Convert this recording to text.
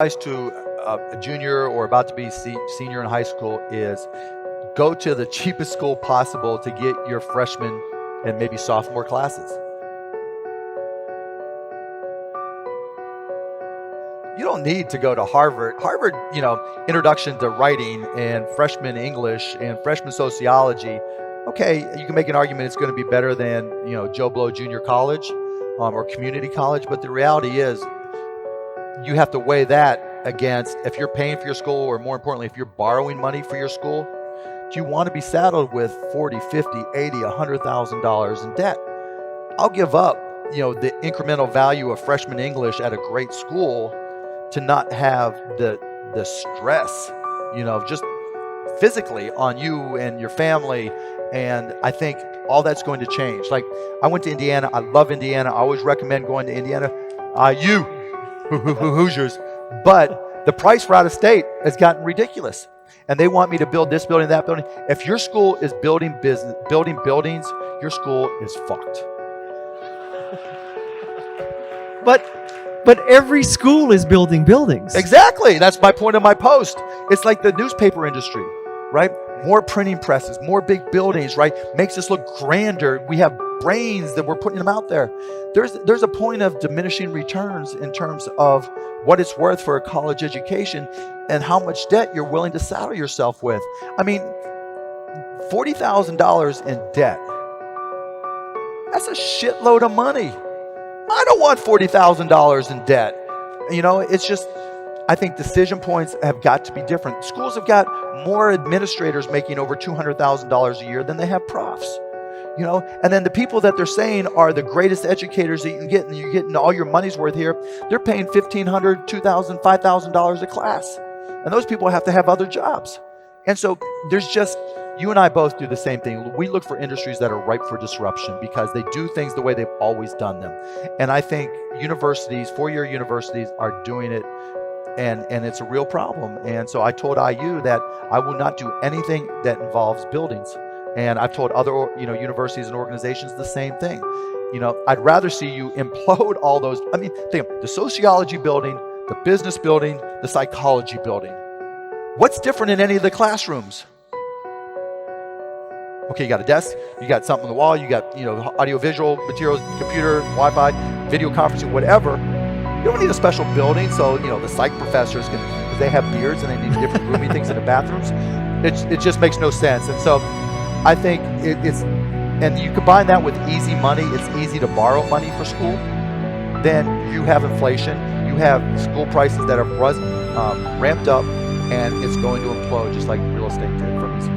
advice to a junior or about to be senior in high school is go to the cheapest school possible to get your freshman and maybe sophomore classes. You don't need to go to Harvard. Harvard, introduction to writing and freshman English and freshman sociology. Okay, you can make an argument it's going to be better than, Joe Blow Junior College or community college, but the reality is you have to weigh that against if you're paying for your school, or more importantly, if you're borrowing money for your school, do you want to be saddled with $40, $50, $80, $100,000 in debt? I'll give up, the incremental value of freshman English at a great school to not have the stress, just physically on you and your family. And I think all that's going to change. Like, I went to Indiana. I love Indiana. I always recommend going to Indiana. Hoosiers. But the price for out of state has gotten ridiculous. And they want me to build this building, that building. If your school is building buildings, your school is fucked. But every school is building buildings. Exactly. That's my point of my post. It's like the newspaper industry, right? More printing presses, more big buildings, right? Makes us look grander. We have brains that we're putting them out there. There's a point of diminishing returns in terms of what it's worth for a college education and how much debt you're willing to saddle yourself with. I mean, $40,000 in debt. That's a shitload of money. I don't want $40,000 in debt. It's just, I think decision points have got to be different. Schools have got more administrators making over $200,000 a year than they have profs. And then the people that they're saying are the greatest educators that you can get, and you're getting all your money's worth here, they're paying $1,500, $2,000, $5,000 a class. And those people have to have other jobs. And so you and I both do the same thing. We look for industries that are ripe for disruption because they do things the way they've always done them. And I think universities, four-year universities, are doing it, and it's a real problem. And so I told IU that I will not do anything that involves buildings. And I've told other universities and organizations the same thing. I'd rather see you implode all those. I mean, think of the sociology building, the business building, the psychology building. What's different in any of the classrooms? Okay, you got a desk, you got something on the wall, you got audio-visual materials, computer, Wi-Fi, video conferencing, whatever. You don't need a special building, so the psych professors can, because they have beards and they need different roomy things in the bathrooms. It just makes no sense. And so I think and you combine that with easy money. It's easy to borrow money for school. Then you have inflation. You have school prices that have ramped up, and it's going to implode just like real estate did from these